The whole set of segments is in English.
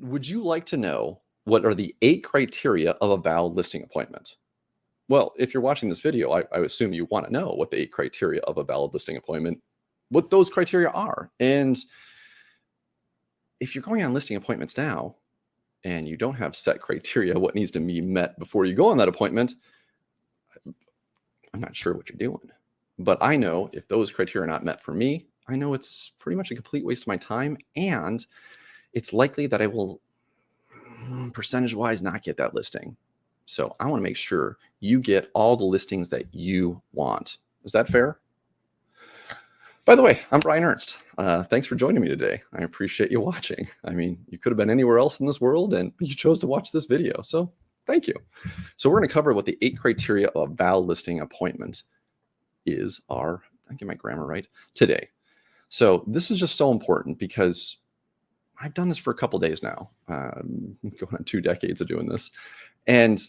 Would you like to know what are the 8 criteria of a valid listing appointment? Well, if you're watching this video, I assume you want to know what the 8 criteria of a valid listing appointment, what those criteria are. And if you're going on listing appointments now and you don't have set criteria, what needs to be met before you go on that appointment, I'm not sure what you're doing. But I know if those criteria are not met for me, I know it's pretty much a complete waste of my time, and it's likely that I will percentage-wise not get that listing. So I want to make sure you get all the listings that you want. Is that fair? By the way, I'm Brian Ernst. Thanks for joining me today. I appreciate you watching. I mean, you could have been anywhere else in this world and you chose to watch this video. So thank you. So we're going to cover what the 8 criteria of a valid listing appointment I get my grammar right, today. So this is just so important because I've done this for a couple days now, going on 2 decades of doing this. And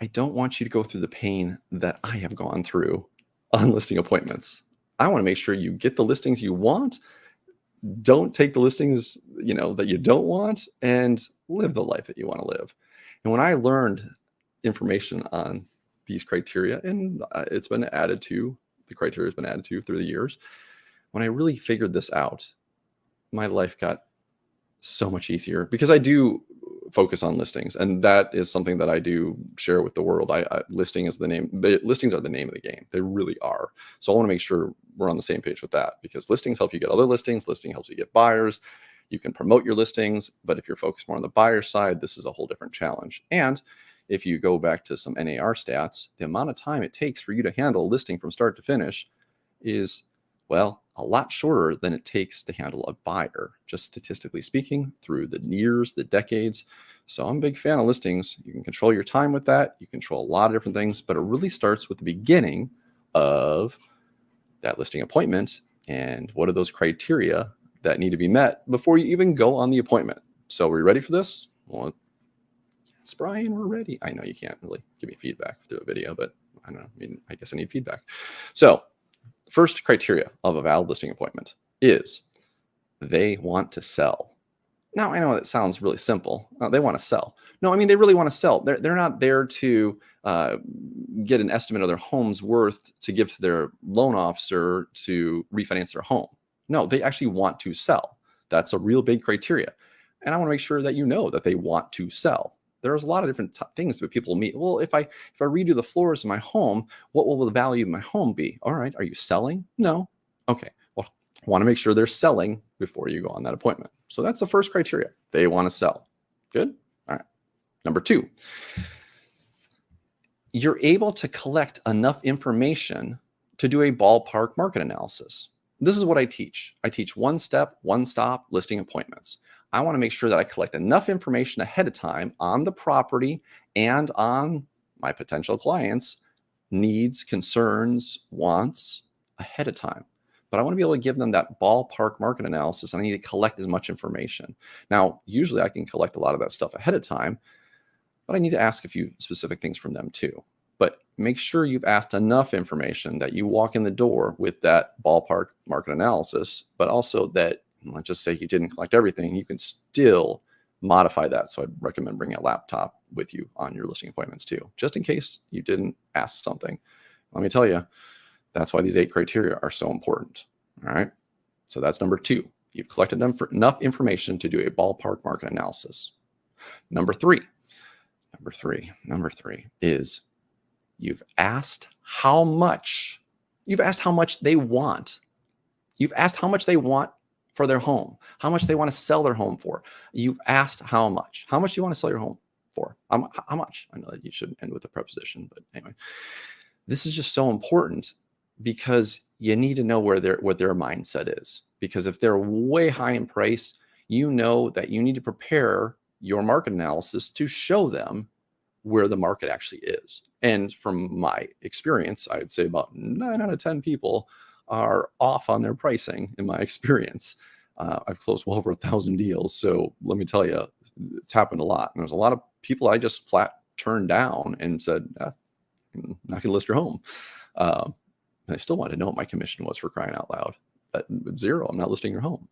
I don't want you to go through the pain that I have gone through on listing appointments. I want to make sure you get the listings you want, don't take the listings, that you don't want, and live the life that you want to live. And when I learned information on these criteria, and the criteria has been added to through the years, when I really figured this out, my life got so much easier because I do focus on listings, and that is something that I do share with the world. Listings are the name of the game. They really are. So I want to make sure we're on the same page with that, because listings help you get other listings. Listing helps you get buyers. You can promote your listings, but if you're focused more on the buyer side, this is a whole different challenge. And if you go back to some NAR stats, the amount of time it takes for you to handle a listing from start to finish is, well, a lot shorter than it takes to handle a buyer, just statistically speaking, through the years, the decades. So I'm a big fan of listings. You can control your time with that. You control a lot of different things, but it really starts with the beginning of that listing appointment and what are those criteria that need to be met before you even go on the appointment. So are we ready for this? Well, yes, Brian, we're ready. I know you can't really give me feedback through a video, but I don't know. I guess I need feedback. So first criteria of a valid listing appointment is they want to sell. Now, I know that sounds really simple. They want to sell. No, they really want to sell. They're not there to get an estimate of their home's worth to give to their loan officer to refinance their home. No, they actually want to sell. That's a real big criteria. And I want to make sure that you know that they want to sell. There's a lot of different things that people meet. Well, if I redo the floors in my home, what will the value of my home be? All right. Are you selling? No. Okay. Well, I want to make sure they're selling before you go on that appointment. So that's the first criteria. They want to sell. Good. All right. Number 2, you're able to collect enough information to do a ballpark market analysis. This is what I teach. I teach one-step, one-stop listing appointments. I want to make sure that I collect enough information ahead of time on the property and on my potential clients' needs, concerns, wants ahead of time. But I want to be able to give them that ballpark market analysis, and I need to collect as much information. Now, usually I can collect a lot of that stuff ahead of time, but I need to ask a few specific things from them too. But make sure you've asked enough information that you walk in the door with that ballpark market analysis, but also that, let's just say you didn't collect everything, you can still modify that. So I'd recommend bringing a laptop with you on your listing appointments too, just in case you didn't ask something. Let me tell you, that's why these 8 criteria are so important. All right. So that's number 2. You've collected enough information to do a ballpark market analysis. Number three is you've asked how much they want. You've asked how much they want for their home, how much they want to sell their home for. You've asked how much you want to sell your home for. How much? I know that you shouldn't end with a preposition, but anyway, this is just so important because you need to know what their mindset is. Because if they're way high in price, you know that you need to prepare your market analysis to show them where the market actually is. And from my experience, I would say about 9 out of 10 people are off on their pricing in my experience. I've closed well over 1,000 deals. So let me tell you, it's happened a lot. And there's a lot of people I just flat turned down and said, I'm not going to list your home. And I still wanted to know what my commission was, for crying out loud. At 0, I'm not listing your home.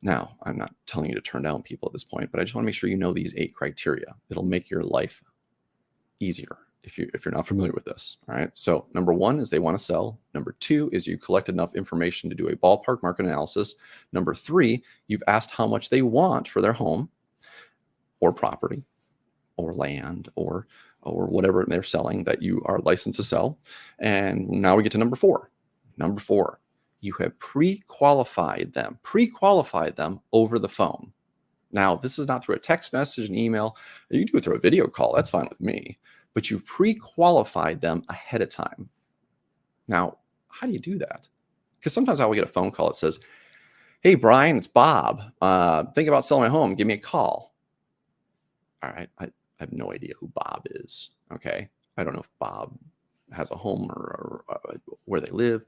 Now, I'm not telling you to turn down people at this point, but I just want to make sure you know these 8 criteria. It'll make your life easier if you're not familiar with this. All right. So number 1 is they want to sell. Number 2 is you collect enough information to do a ballpark market analysis. Number 3, you've asked how much they want for their home or property or land or whatever they're selling that you are licensed to sell. And now we get to number 4. Number 4, you have pre-qualified them over the phone. Now, this is not through a text message, an email. You can do it through a video call. That's fine with me. But you've pre-qualified them ahead of time. Now, how do you do that? Because sometimes I will get a phone call that says, hey, Brian, it's Bob. Think about selling my home. Give me a call. All right. I have no idea who Bob is. Okay. I don't know if Bob has a home or where they live.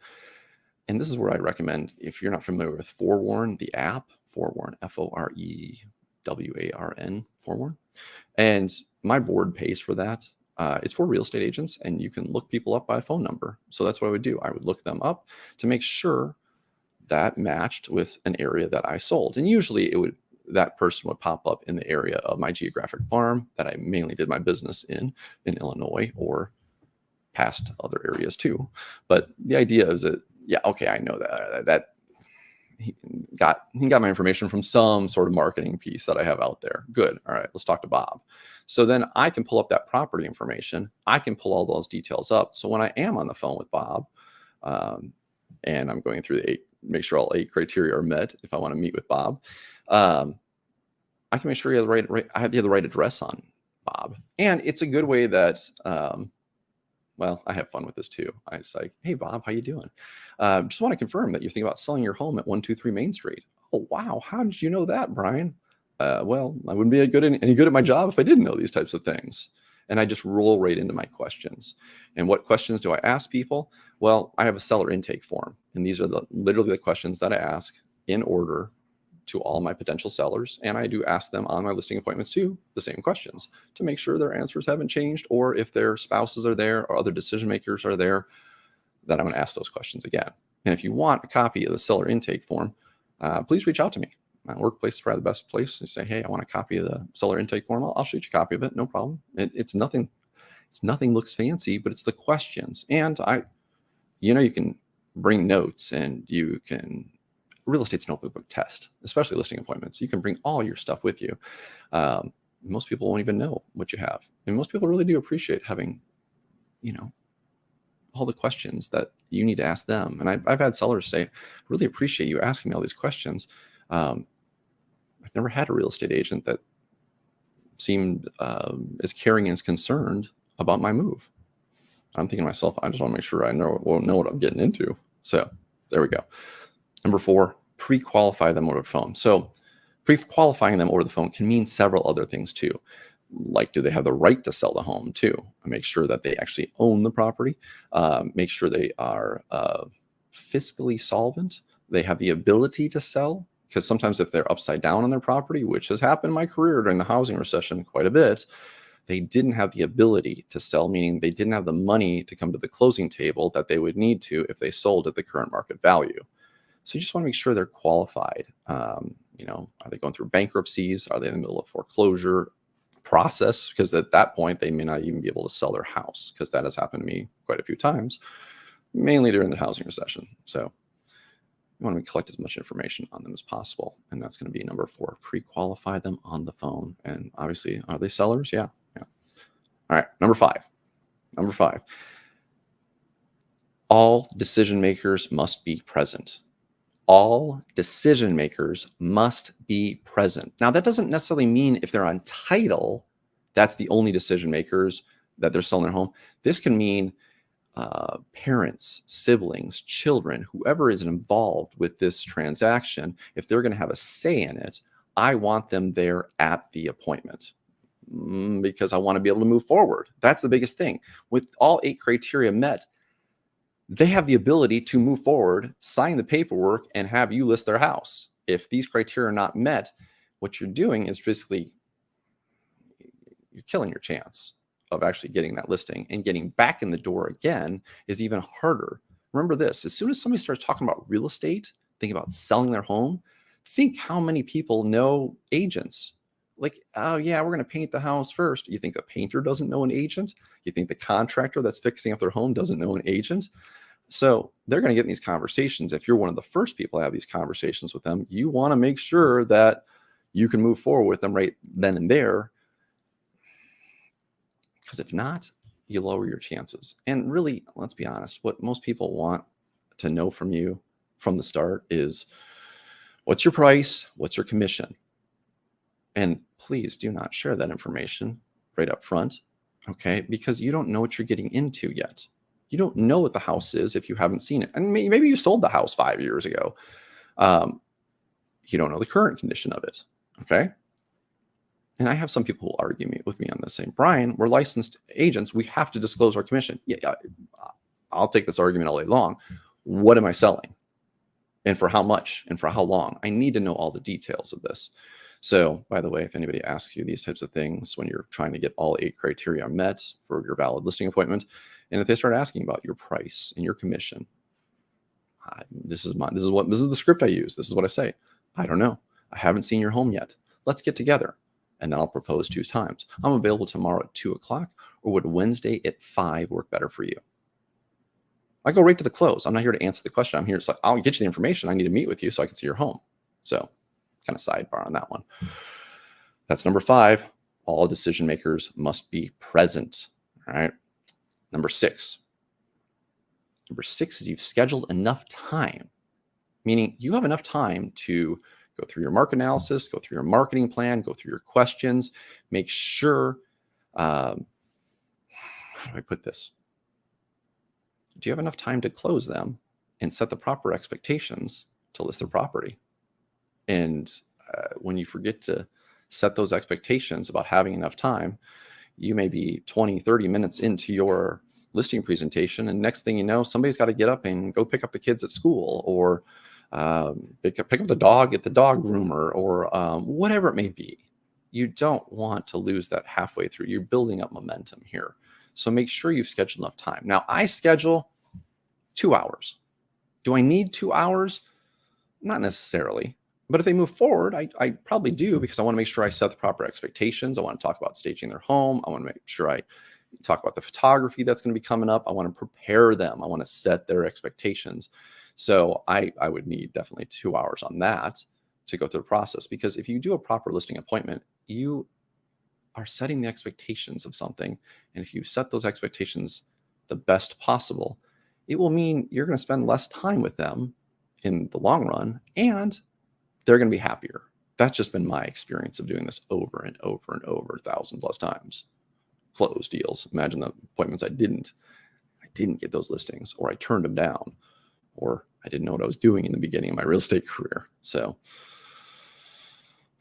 And this is where I recommend, if you're not familiar with Forewarn, the app, Forewarn, Forewarn, Forewarn. And my board pays for that. It's for real estate agents, and you can look people up by phone number. So that's what I would do. I would look them up to make sure that matched with an area that I sold. And usually that person would pop up in the area of my geographic farm that I mainly did my business in Illinois or past other areas too. But the idea is that, yeah, okay, I know that he got my information from some sort of marketing piece that I have out there. Good. All right, let's talk to Bob. So then I can pull up that property information. I can pull all those details up. So when I am on the phone with Bob, and I'm going through make sure all 8 criteria are met if I want to meet with Bob, I can make sure you have the right address on Bob. And it's a good way that, well, I have fun with this too. I just like, hey, Bob, how you doing? Just want to confirm that you're thinking about selling your home at 123 Main Street. Oh, wow. How did you know that, Brian? Well, I wouldn't be any good at my job if I didn't know these types of things. And I just roll right into my questions. And what questions do I ask people? Well, I have a seller intake form. And these are literally the questions that I ask in order to all my potential sellers. And I do ask them on my listing appointments too, the same questions to make sure their answers haven't changed, or if their spouses are there or other decision makers are there, then I'm going to ask those questions again. And if you want a copy of the seller intake form, please reach out to me. My workplace is probably the best place to say, hey, I want a copy of the seller intake form. I'll shoot you a copy of it. No problem. It's nothing looks fancy, but it's the questions. And you can bring notes, and you can, real estate's an open book test, especially listing appointments. You can bring all your stuff with you. Most people won't even know what you have. And most people really do appreciate having, all the questions that you need to ask them. And I've had sellers say, I really appreciate you asking me all these questions. I've never had a real estate agent that seemed as caring and as concerned about my move. I'm thinking to myself, I just want to make sure I know what I'm getting into. So there we go. Number 4, pre-qualify them over the phone. So pre-qualifying them over the phone can mean several other things too. Like, do they have the right to sell the home too? Make sure that they actually own the property. Make sure they are fiscally solvent. They have the ability to sell, because sometimes if they're upside down on their property, which has happened in my career during the housing recession quite a bit, they didn't have the ability to sell, meaning they didn't have the money to come to the closing table that they would need to if they sold at the current market value. So you just want to make sure they're qualified. Are they going through bankruptcies? Are they in the middle of foreclosure process? Because at that point, they may not even be able to sell their house, because that has happened to me quite a few times, mainly during the housing recession. So you want to collect as much information on them as possible. And that's going to be number 4, pre-qualify them on the phone. And obviously, are they sellers? Yeah. All right. Number 5. All decision makers must be present. All decision makers must be present. Now, that doesn't necessarily mean if they're on title, that's the only decision makers that they're selling their home. This can mean parents, siblings, children, whoever is involved with this transaction. If they're going to have a say in it, I want them there at the appointment, because I want to be able to move forward. That's the biggest thing. With all 8 criteria met, they have the ability to move forward, sign the paperwork, and have you list their house. If these criteria are not met, what you're doing is basically you're killing your chance of actually getting that listing, and getting back in the door again is even harder. Remember this, as soon as somebody starts talking about real estate, thinking about selling their home, Think how many people know agents. Like, oh yeah, we're going to paint the house first. You think the painter doesn't know an agent? You think the contractor that's fixing up their home doesn't know an agent? So they're going to get in these conversations. If you're one of the first people to have these conversations with them, you want to make sure that you can move forward with them right then and there. Because if not, you lower your chances. And really, let's be honest, what most people want to know from you from the start is, what's your price? What's your commission? And please do not share that information right up front, okay? Because you don't know what you're getting into yet. You don't know what the house is if you haven't seen it. And maybe you sold the house 5 years ago. You don't know the current condition of it, okay? And I have some people who argue with me on this, saying, Brian, we're licensed agents. We have to disclose our commission. Yeah, I'll take this argument all day long. What am I selling? And for how much? And for how long? I need to know all the details of this. So, by the way, if anybody asks you these types of things when you're trying to get all 8 criteria met for your valid listing appointment, and if they start asking about your price and your commission, this is the script I use. This is what I say. I don't know. I haven't seen your home yet. Let's get together. And then I'll propose 2 times. I'm available tomorrow at 2 o'clock, or would Wednesday at 5 work better for you? I go right to the close. I'm not here to answer the question. I'm here to I'll get you the information. I need to meet with you so I can see your home. So kind of sidebar on that one. That's number 5. All decision makers must be present. All right. Number 6. Number 6 is you've scheduled enough time, meaning you have enough time to go through your market analysis, go through your marketing plan, go through your questions, make sure, how do I put this? Do you have enough time to close them and set the proper expectations to list their property? And when you forget to set those expectations about having enough time, you may be 20, 30 minutes into your listing presentation, and next thing you know, somebody's got to get up and go pick up the kids at school, or pick up the dog at the dog groomer, or whatever it may be. You don't want to lose that halfway through. You're building up momentum here. So make sure you've scheduled enough time. Now, I schedule 2 hours. Do I need 2 hours? Not necessarily. But if they move forward, I probably do, because I want to make sure I set the proper expectations. I want to talk about staging their home. I want to make sure I talk about the photography that's going to be coming up. I want to prepare them. I want to set their expectations. So I would need definitely 2 hours on that to go through the process, because if you do a proper listing appointment, you are setting the expectations of something. And if you set those expectations the best possible, it will mean you're going to spend less time with them in the long run, and they're going to be happier. That's just been my experience of doing this over and over and over 1,000+ times. Closed deals. Imagine the appointments I didn't get those listings, or I turned them down, or I didn't know what I was doing in the beginning of my real estate career. So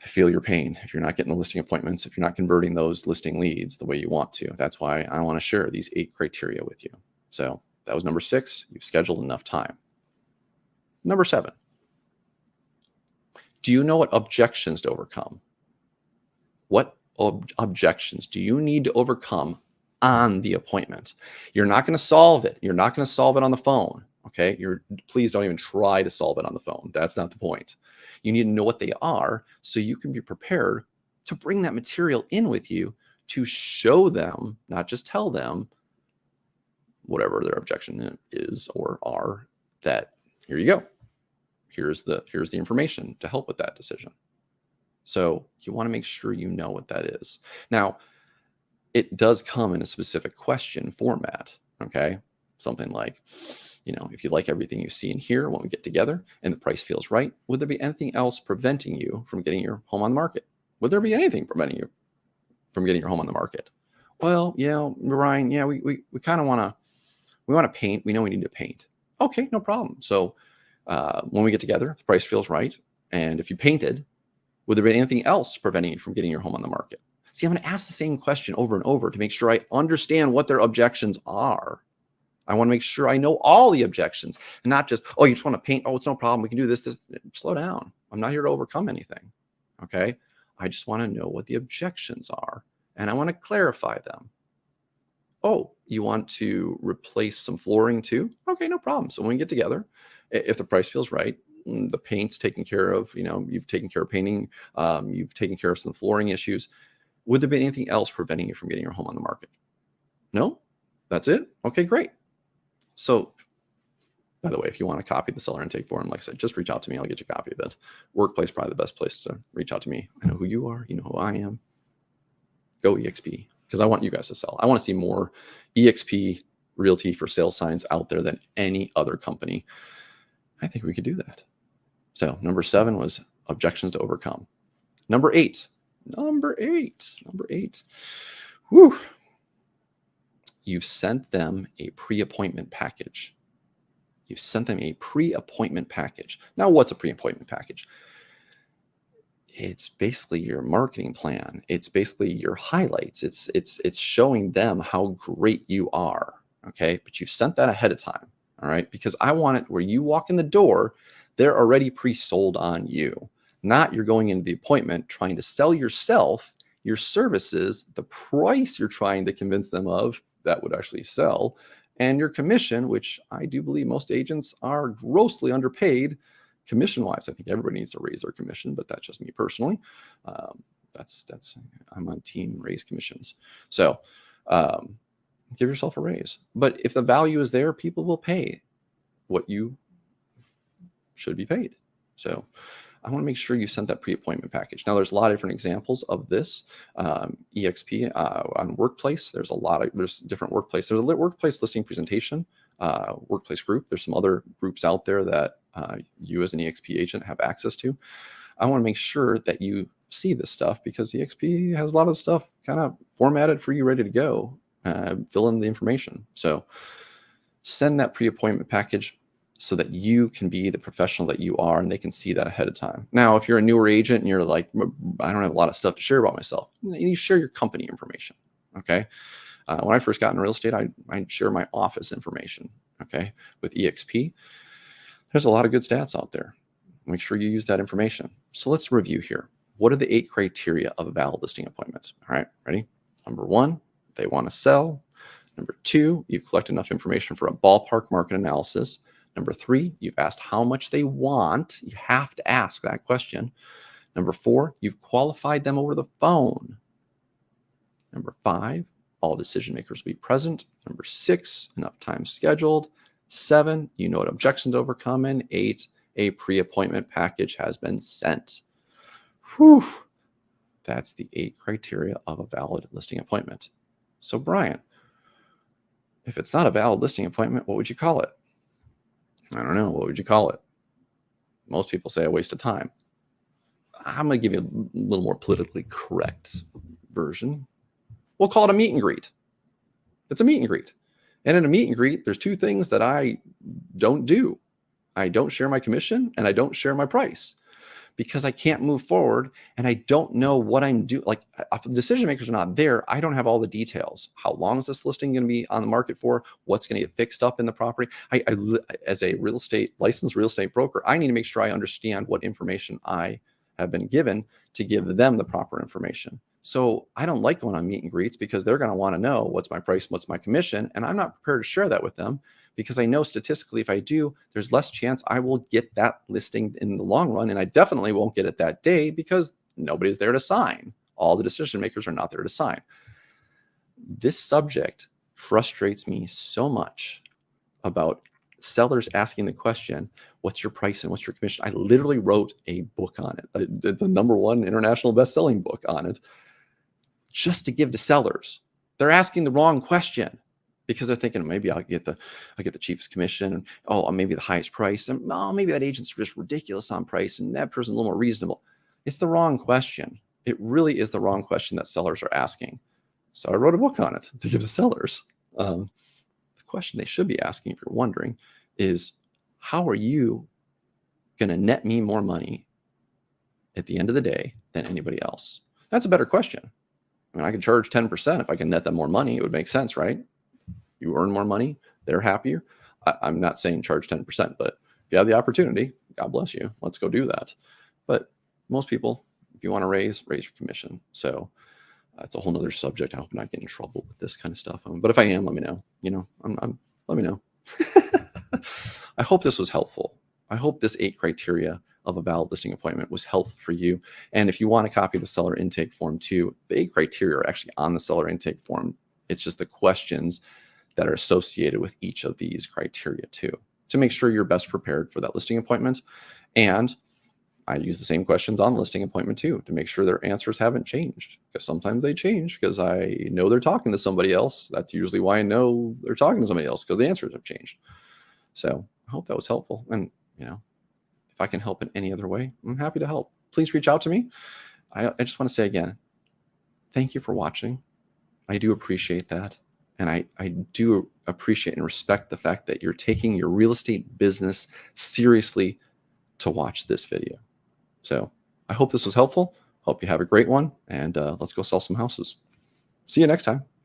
I feel your pain if you're not getting the listing appointments, if you're not converting those listing leads the way you want to. That's why I want to share these 8 criteria with you. So that was number 6. You've scheduled enough time. Number 7. Do you know what objections to overcome? What objections do you need to overcome on the appointment? You're not going to solve it. You're not going to solve it on the phone. Okay. Please don't even try to solve it on the phone. That's not the point. You need to know what they are so you can be prepared to bring that material in with you to show them, not just tell them whatever their objection is or are, that here you go. Here's the information to help with that decision. So you want to make sure you know what that is. Now, it does come in a specific question format. Okay. Something like, if you like everything you see and hear when we get together and the price feels right, would there be anything else preventing you from getting your home on the market? Would there be anything preventing you from getting your home on the market? Well, Ryan, we kind of want to paint. We know we need to paint. Okay, no problem. So when we get together, if the price feels right, and if you painted, would there be anything else preventing you from getting your home on the market? See, I'm going to ask the same question over and over to make sure I understand what their objections are. I want to make sure I know all the objections, and not just, oh, you just want to paint. Oh, it's no problem. We can do this. Slow down. I'm not here to overcome anything. Okay. I just want to know what the objections are, and I want to clarify them. Oh, you want to replace some flooring too? Okay, no problem. So when we get together, if the price feels right, the paint's taken care of, you've taken care of painting, you've taken care of some flooring issues. Would there be anything else preventing you from getting your home on the market? No? That's it? Okay, great. So, by the way, if you want to copy the seller intake form, like I said, just reach out to me. I'll get you a copy of that. Workplace, probably the best place to reach out to me. I know who you are. You know who I am. Go EXP, because I want you guys to sell. I want to see more EXP Realty for sale signs out there than any other company. I think we could do that. So number 7 was objections to overcome. Number 8. Whew. You've sent them a pre-appointment package. Now, what's a pre-appointment package? It's basically your marketing plan. It's basically your highlights. It's showing them how great you are. Okay, but you've sent that ahead of time. All right, because I want it where you walk in the door, they're already pre-sold on you. Not you're going into the appointment trying to sell yourself, your services, the price you're trying to convince them of that would actually sell, and your commission, which I do believe most agents are grossly underpaid commission-wise. I think everybody needs to raise their commission, but that's just me personally. I'm on team raise commissions. So give yourself a raise. But if the value is there, people will pay what you should be paid. So I want to make sure you sent that pre-appointment package. Now, there's a lot of different examples of this. EXP on Workplace. There's different workplace. There's a workplace listing presentation, workplace group. There's some other groups out there that you as an EXP agent have access to. I want to make sure that you see this stuff because EXP has a lot of stuff kind of formatted for you, ready to go. Fill in the information. So send that pre-appointment package so that you can be the professional that you are and they can see that ahead of time. Now, if you're a newer agent and you're like, I don't have a lot of stuff to share about myself, you share your company information, okay? When I first got in real estate, I'd share my office information, okay? With EXP, there's a lot of good stats out there. Make sure you use that information. So let's review here. What are the 8 criteria of a valid listing appointment? All right, ready? Number 1, they want to sell. Number 2, you've collected enough information for a ballpark market analysis. Number 3, you've asked how much they want. You have to ask that question. Number 4, you've qualified them over the phone. Number 5, all decision makers will be present. Number 6, enough time scheduled. 7, you know what objections to overcome. And 8, a pre-appointment package has been sent. Whew. That's the 8 criteria of a valid listing appointment. So Brian, if it's not a valid listing appointment, what would you call it? I don't know. What would you call it? Most people say a waste of time. I'm going to give you a little more politically correct version. We'll call it a meet and greet. It's a meet and greet. And in a meet and greet, there's 2 things that I don't do. I don't share my commission and I don't share my price because I can't move forward and I don't know what I'm doing. Like if the decision makers are not there, I don't have all the details. How long is this listing going to be on the market for? What's going to get fixed up in the property? I as a licensed real estate broker, I need to make sure I understand what information I have been given to give them the proper information. So I don't like going on meet and greets because they're going to want to know what's my price, what's my commission, and I'm not prepared to share that with them because I know statistically if I do, there's less chance I will get that listing in the long run, and I definitely won't get it that day because nobody's there to sign. All the decision makers are not there to sign. This subject frustrates me so much about sellers asking the question, what's your price and what's your commission? I literally wrote a book on it. It's a #1 international best-selling book on it just to give to sellers. They're asking the wrong question because they're thinking maybe I'll get the cheapest commission and maybe the highest price and maybe that agent's just ridiculous on price and that person's a little more reasonable. It's the wrong question. It really is the wrong question that sellers are asking. So I wrote a book on it to give to sellers. The question they should be asking, if you're wondering, is how are you going to net me more money at the end of the day than anybody else? That's a better question. I mean, I could charge 10% if I can net them more money. It would make sense, right? You earn more money, they're happier. I'm not saying charge 10%, but if you have the opportunity, God bless you. Let's go do that. But most people, if you want to raise your commission. So that's a whole nother subject. I hope I'm not getting in trouble with this kind of stuff. But if I am, let me know. Let me know. I hope this was helpful. I hope this 8 criteria of a valid listing appointment was helpful for you. And if you want a copy of the seller intake form too, the 8 criteria are actually on the seller intake form. It's just the questions that are associated with each of these criteria too, to make sure you're best prepared for that listing appointment. And I use the same questions on the listing appointment too, to make sure their answers haven't changed, because sometimes they change because I know they're talking to somebody else. That's usually why I know they're talking to somebody else, because the answers have changed. So I hope that was helpful. And, if I can help in any other way, I'm happy to help. Please reach out to me. I just want to say again, thank you for watching. I do appreciate that. And I do appreciate and respect the fact that you're taking your real estate business seriously to watch this video. So I hope this was helpful. Hope you have a great one, and let's go sell some houses. See you next time.